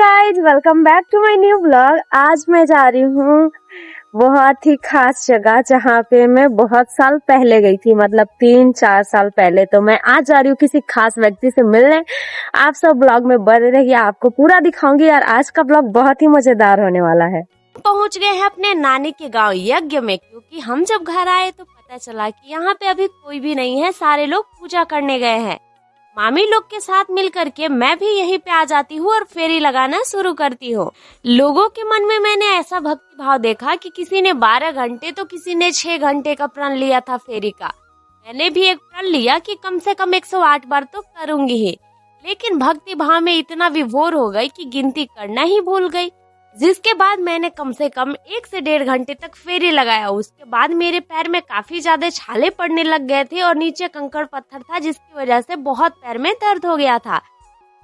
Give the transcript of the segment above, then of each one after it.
Guys, welcome back to my new blog. आज मैं जा रही हूँ बहुत ही खास जगह जहाँ पे मैं बहुत साल पहले गई थी, मतलब 3-4 साल पहले। तो मैं आज जा रही हूँ किसी खास व्यक्ति से मिलने। आप सब ब्लॉग में बने रहिए, आपको पूरा दिखाऊंगी यार। आज का ब्लॉग बहुत ही मजेदार होने वाला है। पहुंच गए हैं अपने नानी के गांव यज्ञ में, क्योंकि हम जब घर आए तो पता चला कि यहाँ पे अभी कोई भी नहीं है, सारे लोग पूजा करने गए हैं। मामी लोग के साथ मिल करके मैं भी यहीं पे आ जाती हूँ और फेरी लगाना शुरू करती हूँ। लोगों के मन में मैंने ऐसा भक्ति भाव देखा कि किसी ने 12 घंटे तो किसी ने 6 घंटे का प्रण लिया था फेरी का। मैंने भी एक प्रण लिया कि कम से कम 108 बार तो करूंगी ही, लेकिन भक्ति भाव में इतना विभोर हो गई कि गिनती करना ही भूल गई। जिसके बाद मैंने कम से कम 1 से 1.5 घंटे तक फेरी लगाया। उसके बाद मेरे पैर में काफी ज्यादा छाले पड़ने लग गए थे और नीचे कंकड़ पत्थर था, जिसकी वजह से बहुत पैर में दर्द हो गया था।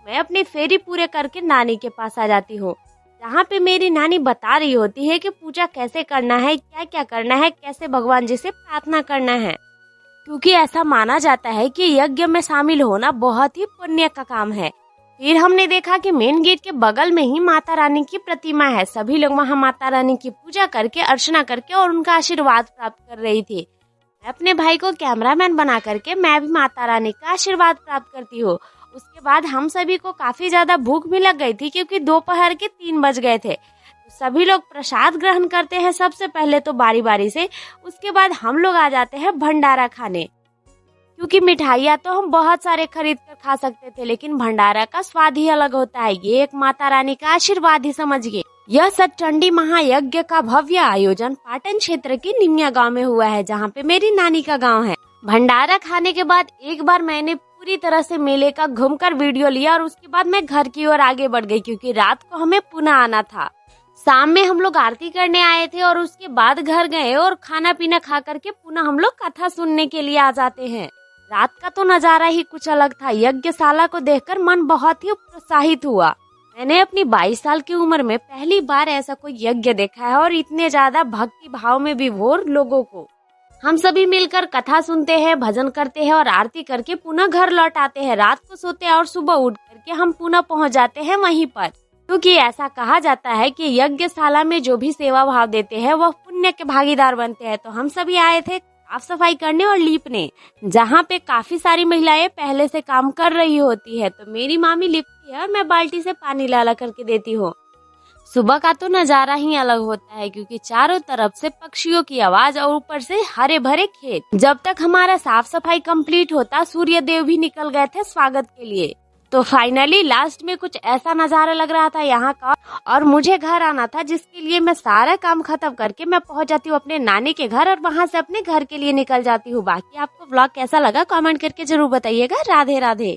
मैं अपनी फेरी पूरे करके नानी के पास आ जाती हूँ, जहाँ पे मेरी नानी बता रही होती है कि पूजा कैसे करना है, क्या क्या करना है, कैसे भगवान जी से प्रार्थना करना है। क्योंकि ऐसा माना जाता है कि यज्ञ में शामिल होना बहुत ही पुण्य का काम है। फिर हमने देखा कि मेन गेट के बगल में ही माता रानी की प्रतिमा है। सभी लोग वहाँ माता रानी की पूजा करके, अर्चना करके और उनका आशीर्वाद प्राप्त कर रही थी। मैं अपने भाई को कैमरामैन बना करके मैं भी माता रानी का आशीर्वाद प्राप्त करती हूँ। उसके बाद हम सभी को काफी ज्यादा भूख भी लग गई थी, क्योंकि दोपहर के 3 बज गए थे। तो सभी लोग प्रसाद ग्रहण करते हैं सबसे पहले तो बारी बारी से। उसके बाद हम लोग आ जाते हैं भंडारा खाने, क्योंकि मिठाइयाँ तो हम बहुत सारे खरीद कर खा सकते थे, लेकिन भंडारा का स्वाद ही अलग होता है। ये एक माता रानी का आशीर्वाद ही समझिए। यह सतचंडी महायज्ञ का भव्य आयोजन पाटन क्षेत्र के निमिया गांव में हुआ है, जहाँ पे मेरी नानी का गांव है। भंडारा खाने के बाद एक बार मैंने पूरी तरह से मेले का घूमकर वीडियो लिया और उसके बाद मैं घर की ओर आगे बढ़ गई, क्योंकि रात को हमें पुनः आना था। शाम में हम लोग आरती करने आए थे और उसके बाद घर गए और खाना पीना खा करके पुनः हम लोग कथा सुनने के लिए आ जाते हैं। रात का तो नजारा ही कुछ अलग था। यज्ञशाला को देखकर मन बहुत ही प्रोत्साहित हुआ। मैंने अपनी 22 साल की उम्र में पहली बार ऐसा कोई यज्ञ देखा है, और इतने ज्यादा भक्ति भाव में विभोर लोगों को। हम सभी मिलकर कथा सुनते हैं, भजन करते हैं और आरती करके पुनः घर लौट आते हैं। रात को सोते हैं और सुबह उठ करके हम पुनः पहुंच जाते हैं वहीं पर, क्योंकि ऐसा कहा जाता है कि यज्ञशाला में जो भी सेवा भाव देते हैं वह पुण्य के भागीदार बनते हैं। तो हम सभी आए थे साफ सफाई करने और लीपने, जहाँ पे काफी सारी महिलाएं पहले से काम कर रही होती है। तो मेरी मामी लिपती है और मैं बाल्टी से पानी ला करके देती हूँ। सुबह का तो नजारा ही अलग होता है, क्योंकि चारों तरफ से पक्षियों की आवाज और ऊपर से हरे भरे खेत। जब तक हमारा साफ सफाई कंप्लीट होता, सूर्य देव भी निकल गए थे स्वागत के लिए। तो फाइनली लास्ट में कुछ ऐसा नजारा लग रहा था यहाँ का, और मुझे घर आना था, जिसके लिए मैं सारा काम खत्म करके मैं पहुंच जाती हूँ अपने नानी के घर और वहां से अपने घर के लिए निकल जाती हूँ। बाकी आपको व्लॉग कैसा लगा कमेंट करके जरूर बताइएगा। राधे राधे।